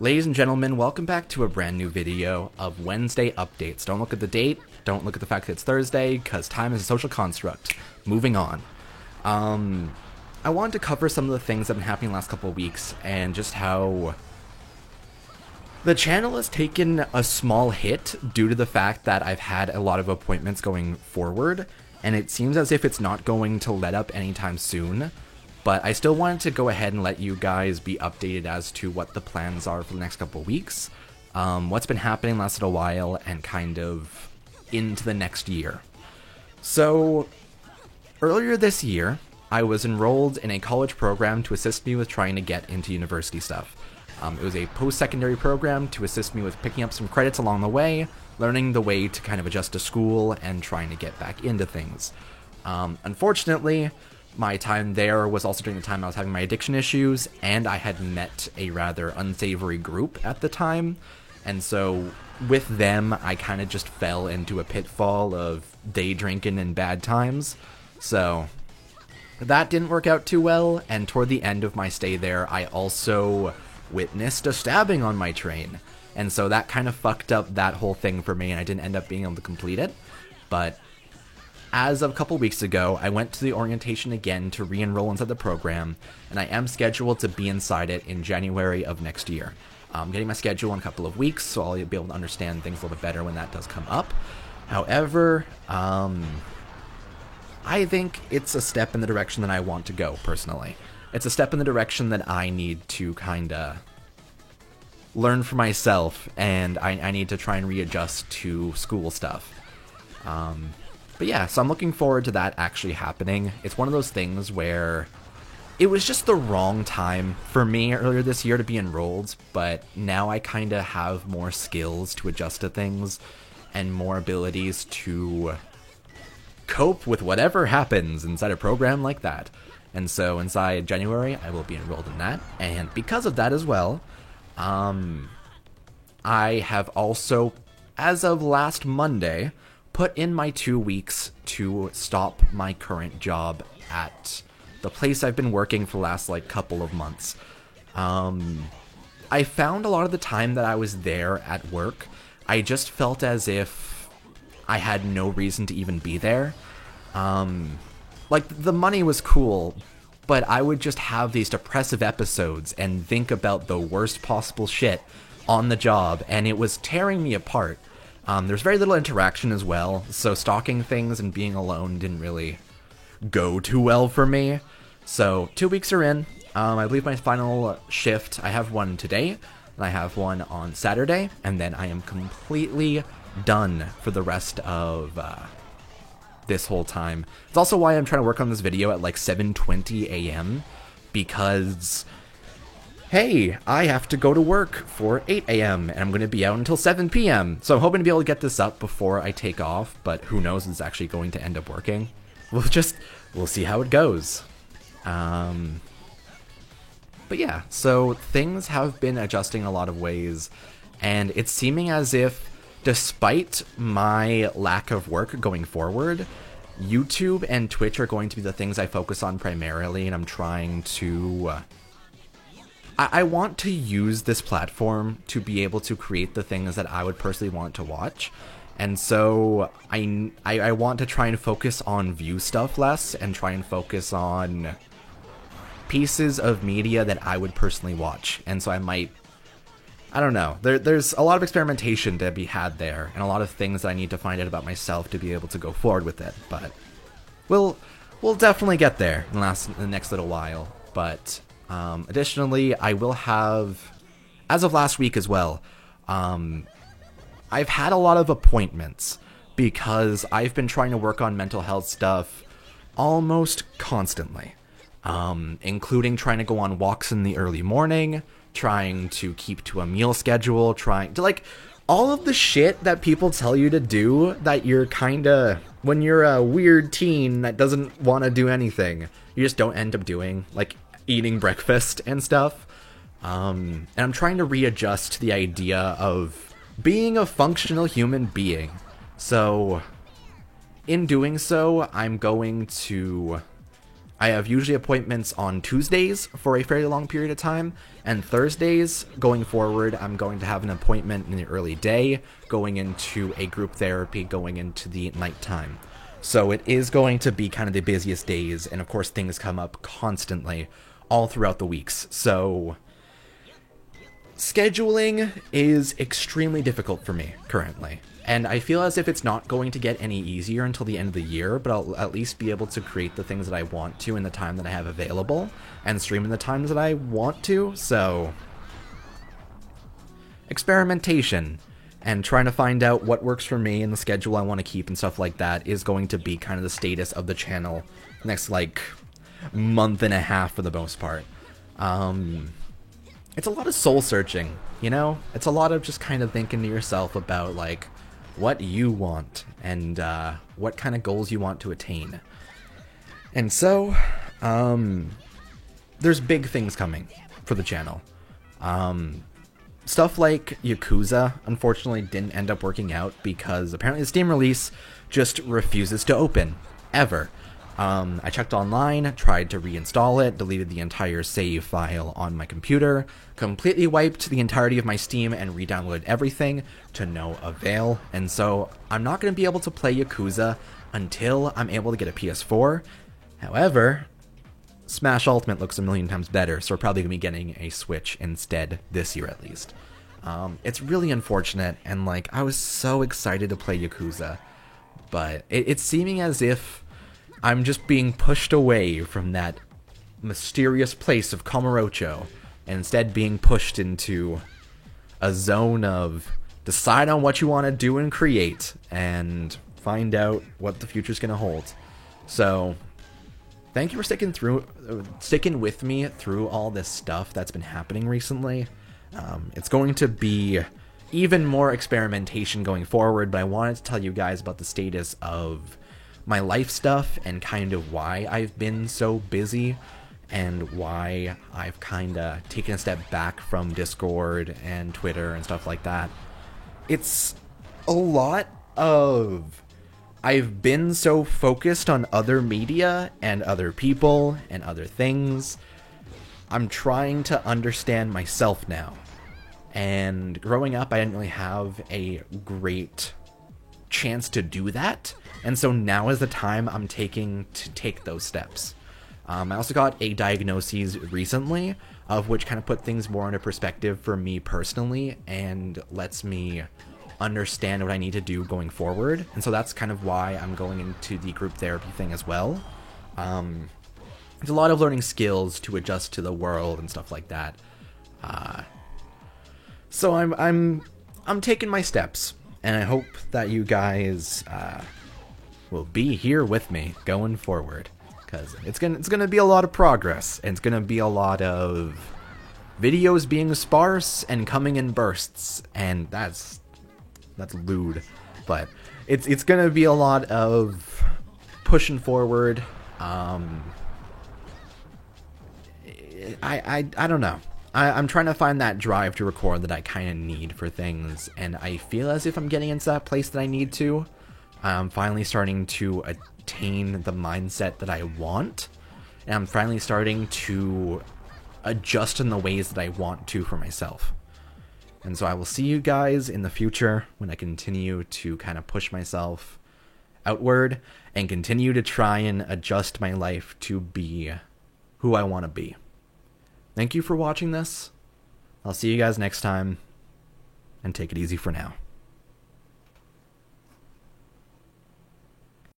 Ladies and gentlemen, welcome back to a brand new video of Wednesday updates. Don't look at the date, don't look at the fact that it's Thursday, because time is a social construct. Moving on. I wanted to cover some of the things that have been happening the last couple of weeks, and just how the channel has taken a small hit due to the fact that I've had a lot of appointments going forward, and it seems as if it's not going to let up anytime soon. But I still wanted to go ahead and let you guys be updated as to what the plans are for the next couple of weeks, what's been happening the last little while, and kind of into the next year. So, earlier this year, I was enrolled in a college program to assist me with trying to get into university stuff. It was a post-secondary program to assist me with picking up some credits along the way, learning the way to kind of adjust to school, and trying to get back into things. Unfortunately, my time there was also during the time I was having my addiction issues, and I had met a rather unsavory group at the time, and so with them, I kind of just fell into a pitfall of day drinking and bad times. So that didn't work out too well, and toward the end of my stay there, I also witnessed a stabbing on my train, and so that kind of fucked up that whole thing for me, and I didn't end up being able to complete it. But as of a couple weeks ago, I went to the orientation again to re-enroll inside the program, and I am scheduled to be inside it in January of next year. I'm getting my schedule in a couple of weeks, so I'll be able to understand things a little bit better when that does come up. However, I think it's a step in the direction that I want to go, personally. It's a step in the direction that I need to kinda learn for myself, and I need to try and readjust to school stuff. But yeah, so I'm looking forward to that actually happening. It's one of those things where it was just the wrong time for me earlier this year to be enrolled, but now I kind of have more skills to adjust to things and more abilities to cope with whatever happens inside a program like that. And so inside January, I will be enrolled in that. And because of that as well, I have also, as of last Monday, put in my 2 weeks to stop my current job at the place I've been working for the last couple of months. I found a lot of the time that I was there at work, I just felt as if I had no reason to even be there. The money was cool, but I would just have these depressive episodes and think about the worst possible shit on the job, and it was tearing me apart. There's very little interaction as well, so stalking things and being alone didn't really go too well for me. So 2 weeks are in. I believe my final shift, I have one today, and I have one on Saturday, and then I am completely done for the rest of this whole time. It's also why I'm trying to work on this video at 7:20 a.m. because, hey, I have to go to work for 8 a.m. and I'm going to be out until 7 p.m. So I'm hoping to be able to get this up before I take off, but who knows if it's actually going to end up working. We'll see how it goes. But yeah, so things have been adjusting in a lot of ways, and it's seeming as if, despite my lack of work going forward, YouTube and Twitch are going to be the things I focus on primarily, and I'm trying to I want to use this platform to be able to create the things that I would personally want to watch. And so I want to try and focus on view stuff less and try and focus on pieces of media that I would personally watch. And so I don't know. There's a lot of experimentation to be had there, and a lot of things that I need to find out about myself to be able to go forward with it. But we'll definitely get there in the next little while. But additionally, I will have, as of last week as well, I've had a lot of appointments because I've been trying to work on mental health stuff almost constantly, including trying to go on walks in the early morning, trying to keep to a meal schedule, trying to, all of the shit that people tell you to do that you're when you're a weird teen that doesn't want to do anything, you just don't end up doing, eating breakfast and stuff. And I'm trying to readjust to the idea of being a functional human being. So in doing so, I'm going to I have usually appointments on Tuesdays for a fairly long period of time, and Thursdays going forward, I'm going to have an appointment in the early day, going into a group therapy, going into the nighttime. So it is going to be kind of the busiest days, and of course things come up constantly all throughout the weeks. So scheduling is extremely difficult for me currently. And I feel as if it's not going to get any easier until the end of the year, but I'll at least be able to create the things that I want to in the time that I have available, and stream in the times that I want to, so experimentation, and trying to find out what works for me and the schedule I want to keep and stuff like that is going to be kind of the status of the channel next, like, month and a half for the most part. It's a lot of soul searching, you know? It's a lot of just kind of thinking to yourself about, like, what you want and what kind of goals you want to attain. And so, there's big things coming for the channel. Stuff like Yakuza, unfortunately, didn't end up working out because apparently the Steam release just refuses to open, ever. I checked online, tried to reinstall it, deleted the entire save file on my computer, completely wiped the entirety of my Steam and re-downloaded everything to no avail, and so I'm not going to be able to play Yakuza until I'm able to get a PS4. However, Smash Ultimate looks a million times better, so we're probably going to be getting a Switch instead this year at least. It's really unfortunate, and like, I was so excited to play Yakuza, but it's seeming as if I'm just being pushed away from that mysterious place of Kamurocho, and instead being pushed into a zone of decide on what you want to do and create, and find out what the future's going to hold. So, thank you for sticking with me through all this stuff that's been happening recently. It's going to be even more experimentation going forward, but I wanted to tell you guys about the status of my life stuff and kind of why I've been so busy and why I've kind of taken a step back from Discord and Twitter and stuff like that. It's a lot of I've been so focused on other media and other people and other things. I'm trying to understand myself now. And growing up, I didn't really have a great chance to do that. And so now is the time I'm taking to take those steps. I also got a diagnosis recently, of which kind of put things more into perspective for me personally and lets me understand what I need to do going forward. And so that's kind of why I'm going into the group therapy thing as well. There's a lot of learning skills to adjust to the world and stuff like that. So I'm taking my steps, and I hope that you guys will be here with me going forward, because it's gonna be a lot of progress, and it's gonna be a lot of videos being sparse and coming in bursts, and that's lewd, but it's gonna be a lot of pushing forward. I don't know. I'm trying to find that drive to record that I kind of need for things, and I feel as if I'm getting into that place that I need to. I'm finally starting to attain the mindset that I want, and I'm finally starting to adjust in the ways that I want to for myself. And so I will see you guys in the future when I continue to kind of push myself outward and continue to try and adjust my life to be who I want to be. Thank you for watching this. I'll see you guys next time, and take it easy for now.